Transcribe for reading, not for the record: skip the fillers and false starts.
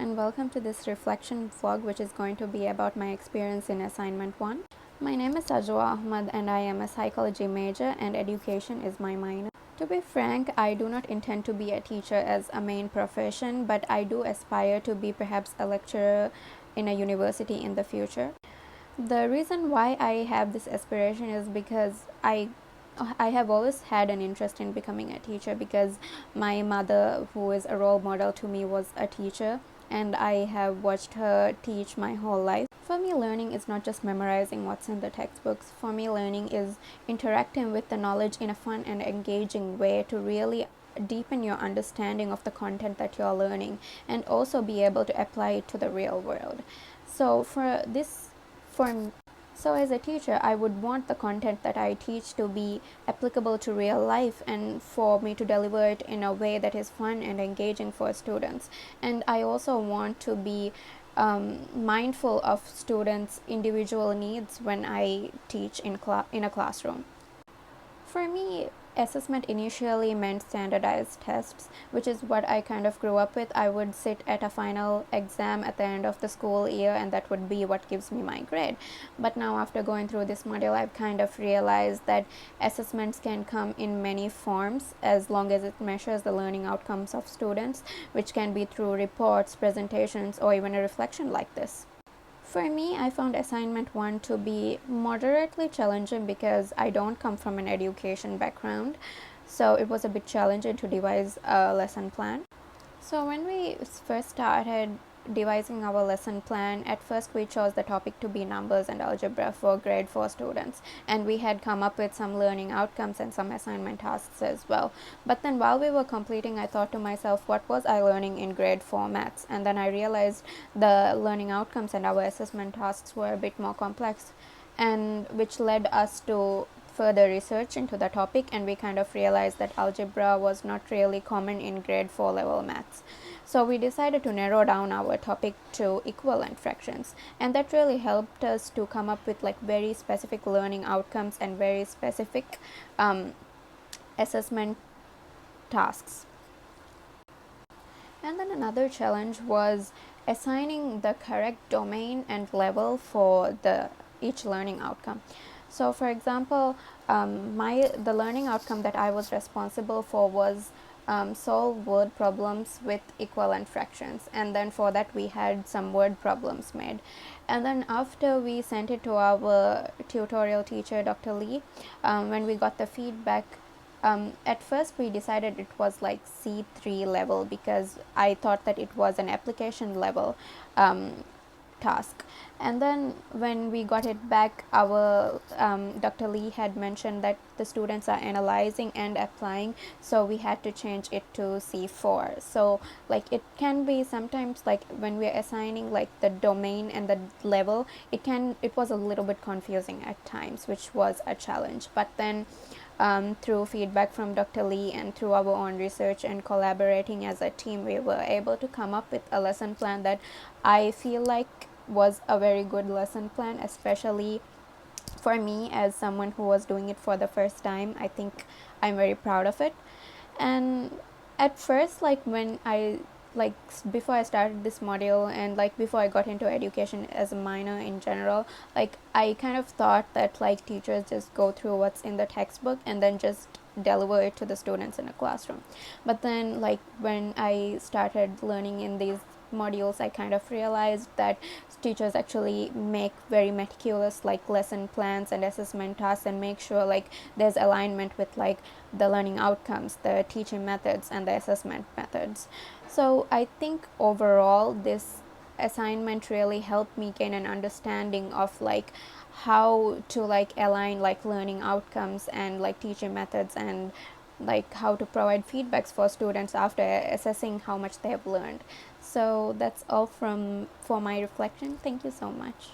and welcome to this reflection vlog, which is going to be about my experience in assignment 1. My name is Sajwa Ahmad and I am a psychology major and education is my minor. To be frank, I do not intend to be a teacher as a main profession, but I do aspire to be perhaps a lecturer in a university in the future. The reason why I have this aspiration is because I have always had an interest in becoming a teacher because my mother, who is a role model to me, was a teacher and I have watched her teach my whole life. For me, learning is not just memorizing what's in the textbooks. For me, learning is interacting with the knowledge in a fun and engaging way to really deepen your understanding of the content that you're learning and also be able to apply it to the real world. So for this, for so as a teacher, I would want the content that I teach to be applicable to real life and for me to deliver it in a way that is fun and engaging for students. And I also want to be mindful of students' individual needs when I teach in a classroom. For me, assessment initially meant standardized tests, which is what I kind of grew up with. I would sit at a final exam at the end of the school year, and that would be what gives me my grade. But now, after going through this module, I've kind of realized that assessments can come in many forms as long as it measures the learning outcomes of students, which can be through reports, presentations, or even a reflection like this. For me, I found assignment 1 to be moderately challenging because I don't come from an education background, so it was a bit challenging to devise a lesson plan. So when we first started devising our lesson plan, at first we chose the topic to be numbers and algebra for grade 4 students, and we had come up with some learning outcomes and some assignment tasks as well. But then while we were completing, I thought to myself, what was I learning in grade 4 maths? And then I realized the learning outcomes and our assessment tasks were a bit more complex, and which led us to further research into the topic, and we kind of realized that algebra was not really common in grade 4 level maths. So we decided to narrow down our topic to equivalent fractions, and that really helped us to come up with like very specific learning outcomes and very specific assessment tasks. And then another challenge was assigning the correct domain and level for each learning outcome. So for example, the learning outcome that I was responsible for was solve word problems with equivalent fractions, and then for that we had some word problems made. And then after we sent it to our tutorial teacher, Dr. Lee, when we got the feedback, at first we decided it was like C3 level because I thought that it was an application level task. And then when we got it back, our Dr. Lee had mentioned that the students are analyzing and applying, so we had to change it to C4. So like it can be sometimes like when we're assigning like the domain and the level, it was a little bit confusing at times, which was a challenge. But then through feedback from Dr. Lee and through our own research and collaborating as a team, we were able to come up with a lesson plan that I feel like was a very good lesson plan, especially for me as someone who was doing it for the first time. I think I'm very proud of it. And at first, like when I like before I started this module and like before I got into education as a minor in general, like I kind of thought that like teachers just go through what's in the textbook and then just deliver it to the students in a classroom. But then like when I started learning in these modules, I kind of realized that teachers actually make very meticulous like lesson plans and assessment tasks and make sure like there's alignment with like the learning outcomes, the teaching methods, and the assessment methods. So I think overall this assignment really helped me gain an understanding of like how to like align like learning outcomes and like teaching methods, and like how to provide feedbacks for students after assessing how much they have learned. So that's all for my reflection. Thank you so much.